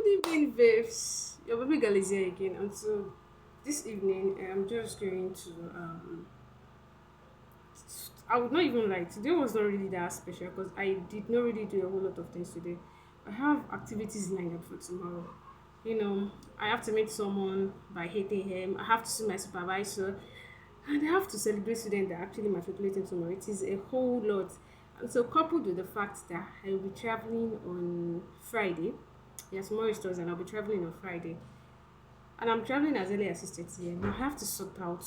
Good evening, babes. Your baby girl is here again, and so this evening I'm just going to. I would not even lie. Today was not really that special because I did not really do a whole lot of things today. I have activities lined up for tomorrow. I have to meet someone by 8 a.m. I have to see my supervisor, and I have to celebrate students that are actually matriculating tomorrow. It is a whole lot. And so, coupled with the fact that I will be traveling on Friday, yeah, tomorrow is Thursday, and I'll be traveling on Friday, and I'm traveling as early as 6:30 a.m. I have to sort out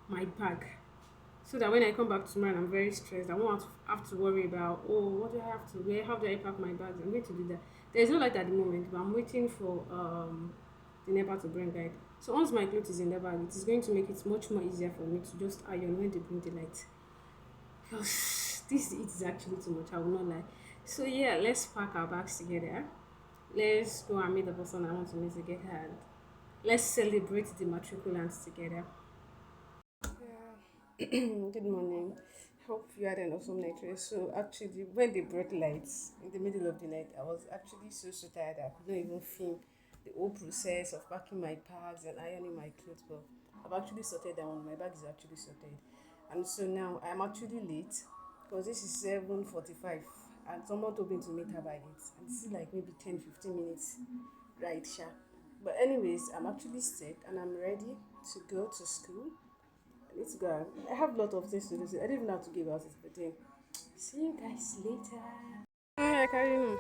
my bag so that when I come back tomorrow and I'm very stressed, I won't have to worry about, oh, what do I have to wear? How do I pack my bags? I'm going to do that. There's no light at the moment, but I'm waiting for the neighbor to bring light. So once my clothes is in the bag, it is going to make it much more easier for me to just iron when they bring the light. Because this heat is actually too much, I will not lie. So yeah, let's pack our bags together. Let's go and meet the person I want to meet together, and let's celebrate the matriculants together. Good morning. Hope you had an awesome night rest. So actually, when they brought lights in the middle of the night, I was actually so tired I could not even film the whole process of packing my bags and ironing my clothes. But I've actually sorted that one. My bag is actually sorted, and so now I'm actually late because this is 7:45, and someone told me to meet her by 8, and this is like maybe 10-15 minutes right, sure. But anyways, I'm actually set and I'm ready to go to school. I need to go. I have a lot of things to do. So I don't even have to give out it, but then see you guys later. I carry know.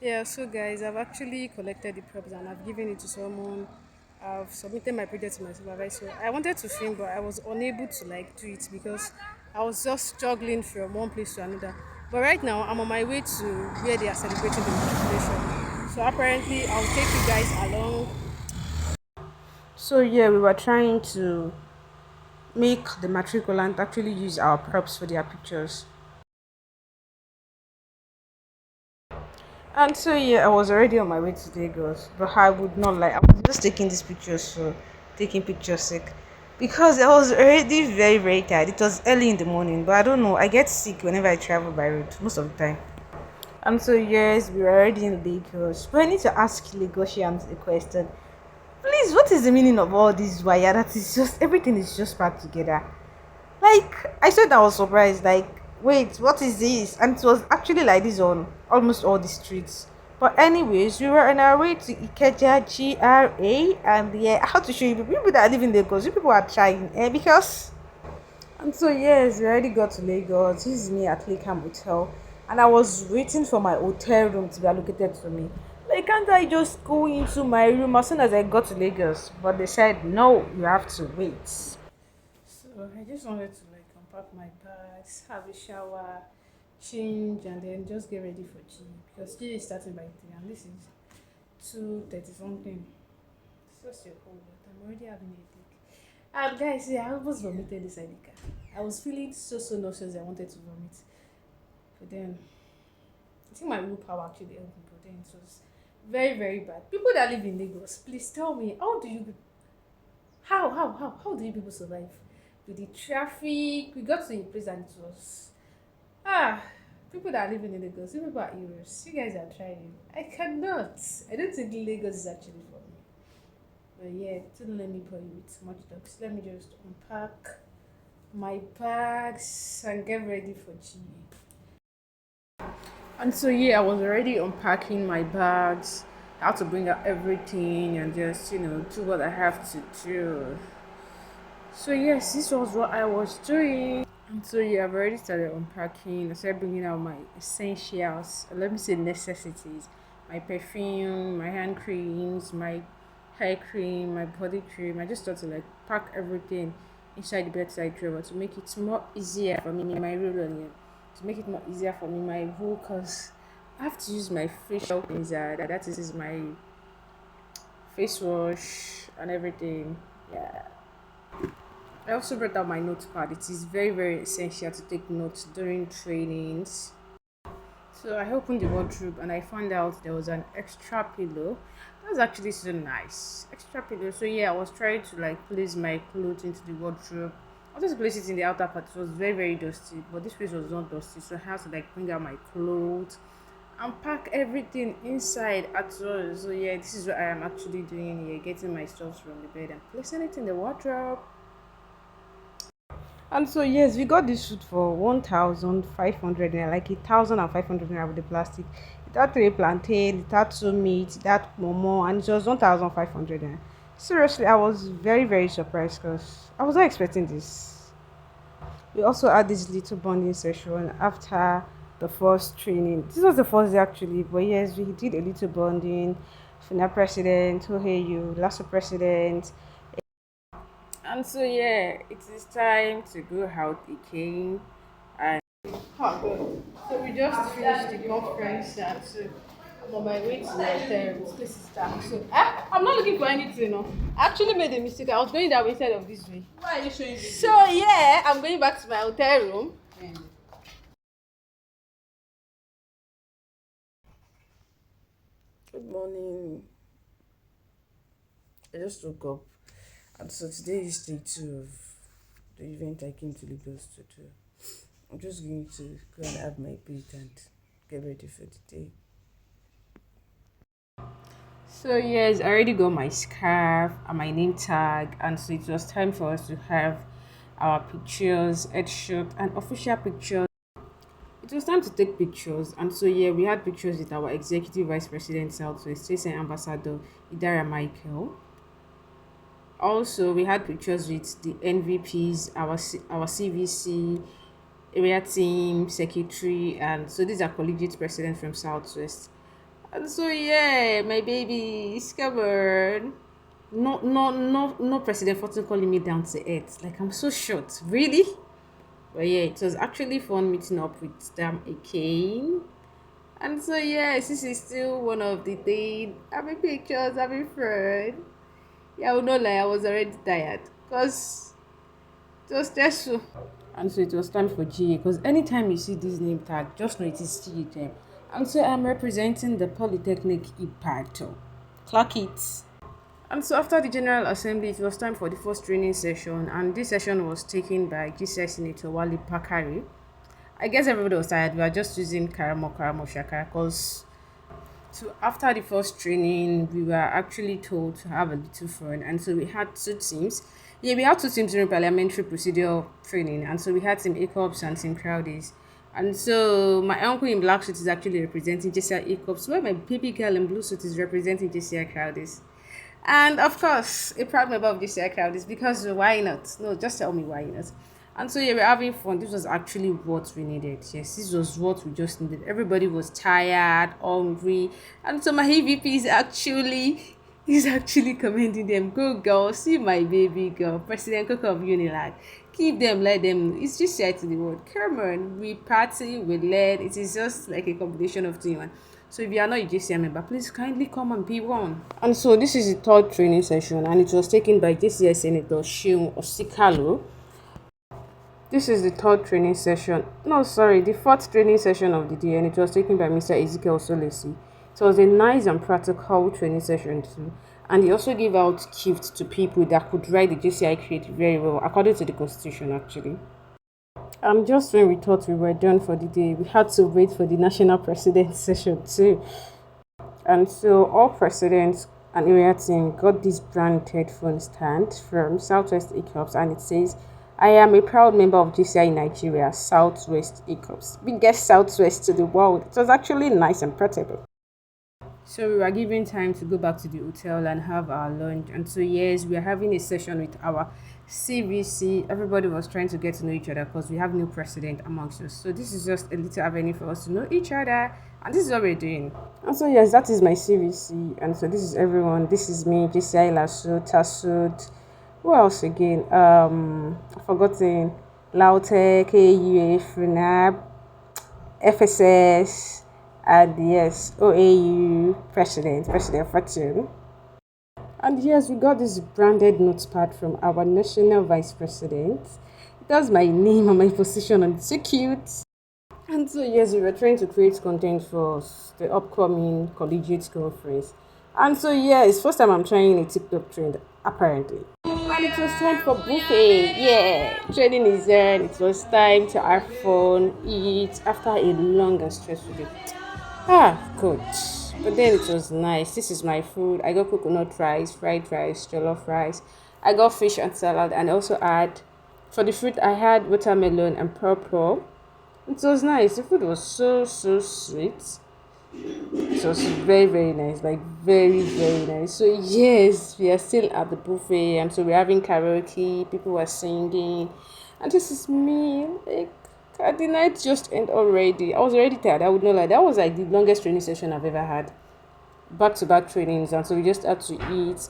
Yeah, so guys, I've actually collected the props and I've given it to someone. I've submitted my project to my supervisor. I wanted to film, but I was unable to do it because I was just juggling from one place to another. But right now, I'm on my way to where they are celebrating the matriculation. So apparently, I'll take you guys along. So yeah, we were trying to make the matriculant actually use our props for their pictures. And so yeah, I was already on my way to Lagos, but I would not lie. I was just taking these pictures for taking pictures sake. Because I was already very tired. It was early in the morning, but I don't know. I get sick whenever I travel by road, most of the time. And so yes, we were already in Lagos. But I need to ask Lagosians a question. Please, what is the meaning of all this wire? That is just everything is just packed together. Like I said, I was surprised. Like, wait, what is this? And it was actually like this on almost all the streets. But anyways, we were on our way to Ikeja GRA, and yeah, how to show you people that live in Lagos. You people are trying, because. And so yes, we already got to Lagos. This is me at Lakeham Hotel, and I was waiting for my hotel room to be allocated to me. Like, can't I just go into my room as soon as I got to Lagos? But they said no, you have to wait. So I just wanted to unpack my bags, have a shower, change, and then just get ready for G because G is starting by 3 and this is 2:30 something. It's just a whole lot. I'm already having a headache. And guys, yeah, I almost vomited inside the car. I was feeling so nauseous. I wanted to vomit, but then I think my willpower actually helped me. But then it was very bad. People that live in Lagos, please tell me how do you how do you people survive with the traffic? We got to a place and it was ah people that are living in Lagos, you people are heroes. You guys are trying. I cannot. I don't think Lagos is actually for me. But yeah, don't let me bore you with too much talks. Let me just unpack my bags and get ready for G. And so yeah, I was already unpacking my bags. I had to bring out everything and just do what I have to do. So yes, this was what I was doing. And so yeah, I've already started unpacking. I started bringing out my essentials. Let me say necessities. My perfume, my hand creams, my hair cream, my body cream. I just thought to pack everything inside the bedside drawer to make it more easier for me, my roll on here. To make it more easier for me, my roll, cause I have to use my facial cleanser. That is my face wash and everything. Yeah. I also brought out my notepad. It is very essential to take notes during trainings. So I opened the wardrobe and I found out there was an extra pillow. That was actually so nice. Extra pillow. So yeah, I was trying to place my clothes into the wardrobe. I wanted to place it in the outer part. It was very dusty, but this place was not dusty. So I had to bring out my clothes unpack everything inside at all. So yeah, this is what I am actually doing here, getting my stuff from the bed and placing it in the wardrobe. And so yes, we got this suit for 1,500 naira, like 1,500 naira with the plastic. It had three plantain, it had two meat, it had momo, and it was 1,500 naira. Seriously, I was very very surprised because I was not expecting this. We also had this little bonding session after the first training. This was the first day actually, but yes, we did a little bonding. FINA president, who hey you, LASO president. And so yeah, it is time to go out again. And oh God. So we just finished the conference and so I'm on my way to my hotel. This place is dark. So I'm not looking for anything. No. I actually made a mistake. I was going that way instead of this way. Why are you showing me? So yeah, I'm going back to my hotel room. Good morning. I just woke up. And so today is day 2 of the event I came to Lagos to do. I'm just going to go and have my bait and get ready for the day. So yes, I already got my scarf and my name tag, and so it was time for us to have our pictures, headshot, and official pictures. It was time to take pictures, and so yeah, we had pictures with our executive vice president, Southwest State Ambassador Idara Michael. Also, we had pictures with the NVPs, our CVC, area team, secretary, and so these are collegiate presidents from Southwest. And so yeah, my baby is covered. No, President Fortune calling me down to earth. Like I'm so short, really. But yeah, it was actually fun meeting up with them again. And so yeah, this is still one of the things. Having pictures, having fun. Yeah, I will not lie, I was already tired because it was stressful. And so it was time for GA because anytime you see this name tag, just know it is GA time. And so I'm representing the Polytechnic Ipato. Clock it. And so after the General Assembly, it was time for the first training session, and this session was taken by JCI Senator Wali Pakari. I guess everybody was tired. We were just using Karamo Shaka because so after the first training, we were actually told to have a little fun, and so we had two teams. Yeah, we had two teams during parliamentary procedure training, and so we had Team ACOPS and Team Crowdies. And so my uncle in black suit is actually representing JCI ACOPS, while my baby girl in blue suit is representing JCI Crowdies. And of course, a proud member of JCI Crowdies because why not? No, just tell me why not. And so yeah, we're having fun. This was actually what we needed. Yes, this was what we just needed. Everybody was tired, hungry, and so my AVP is actually commending them. Go girl, see my baby girl, President Coco of Unilag. Keep them, let them. It's just said to the world. Come on, we party, we learn. It is just like a combination of two in one. So if you are not a JCI member, please kindly come and be one. And so this is the third training session, and it was taken by JCI Senator Sheung Osikalo. This is the third training session. No, sorry, the fourth training session of the day, and it was taken by Mr. Ezekiel Solesi. It was a nice and practical training session too. And he also gave out gifts to people that could write the JCI creative very well, according to the constitution actually. Just when we thought we were done for the day, we had to wait for the national president session too. And so all presidents and area team got this branded phone stand from Southwest ACOPS, and it says, I am a proud member of JCI Nigeria, Southwest ACOPS, biggest Southwest to the world. It was actually nice and portable. So we were given time to go back to the hotel and have our lunch. And so yes, we are having a session with our CVC. Everybody was trying to get to know each other because we have new president amongst us. So this is just a little avenue for us to know each other. And this is what we're doing. And so yes, that is my CVC. And so this is everyone. This is me, JCI Lasso, Tasud. Who else again? I've forgotten. Lautech, AUA, FUNAB, FSS, and yes, OAU President Fortune. And yes, we got this branded notepad from our national vice president. It has my name and my position, and it's so cute. And so yes, we were trying to create content for the upcoming collegiate conference. And so yeah, it's first time I'm trying a TikTok trend, apparently. And it was time for buffet. Yeah, training is done. It was time to have fun, eat after a long and stressful day. Ah, good. But then it was nice. This is my food. I got coconut rice, fried rice, jollof rice. I got fish and salad, and also had for the fruit I had watermelon and purple. It was nice. The food was so sweet. It was very nice, like very nice. So yes, we are still at the buffet, and so we're having karaoke. People were singing, and this is me. Like the night just end already. I was already tired. I would not lie. That was like the longest training session I've ever had. Back to back trainings, and so we just had to eat.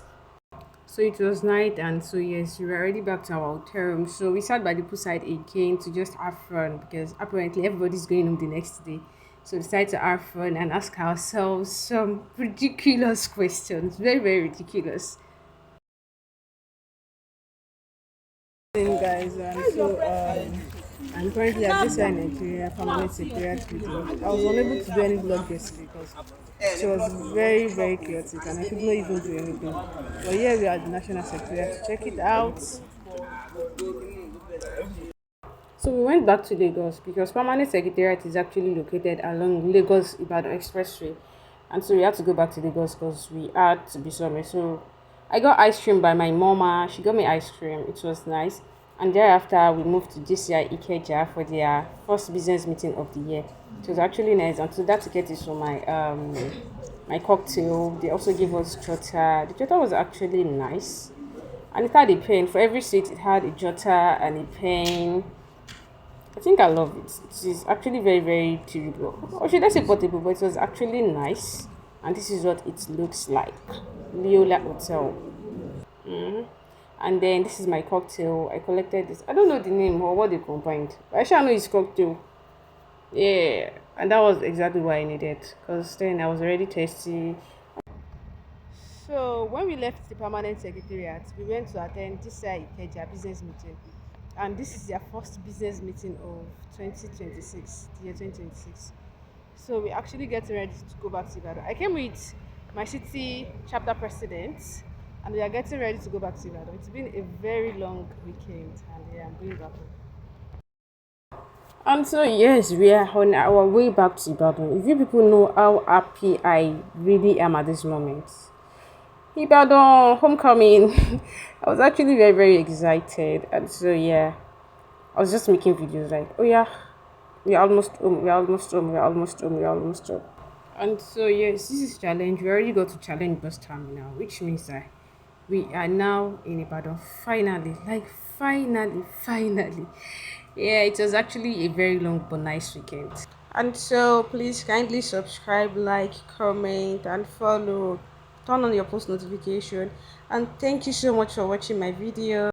So it was night, and so yes, we were already back to our hotel room. So we sat by the poolside again to just have fun because apparently everybody's going home the next day. So we decided to have fun and ask ourselves some ridiculous questions, very ridiculous. Guys, I'm currently at JCI Nigeria permanent secretariat meeting. I was unable to do any vlog yesterday because it was very chaotic and I could not even do anything. But here we are at the national secretariat to check it out. So we went back to Lagos because permanent secretariat is actually located along Lagos Ibadan Expressway, and so we had to go back to Lagos because we had to be somewhere. So I got ice cream by my mama. She got me ice cream. It was nice. And thereafter, we moved to JCI Ikeja for their first business meeting of the year. It was actually nice. And so that ticket is for my cocktail. They also gave us jota. The jota was actually nice, and it had a pen for every seat. It had a jota and a pen. I think I love it. It is actually very durable. Or should I say portable? But it was actually nice. And this is what it looks like. Leola Hotel. And then this is my cocktail. I collected this. I don't know the name or what they combined. But I sure know it's cocktail. Yeah. And that was exactly what I needed. Because then I was already thirsty. So when we left the permanent secretariat, we went to attend this Ikeja business meeting. And this is their first business meeting of 2026, the year 2026. So we're actually getting ready to go back to Ibadan. I came with my city chapter president, and we are getting ready to go back to Ibadan. It's been a very long weekend, and yeah, I'm going back home. And so yes, we are on our way back to Ibadan. If you people know how happy I really am at this moment. Ibadan homecoming. I was actually very excited, and so yeah, I was just making videos like, oh yeah, we're almost home, we're almost home, we're almost home, we're almost home. And so yes, this is challenge. We already got to challenge bus terminal, which means that we are now in Ibadan. Finally, like finally. Yeah, it was actually a very long but nice weekend. And so please kindly subscribe, like, comment, and follow. Turn on your post notification. And thank you so much for watching my video.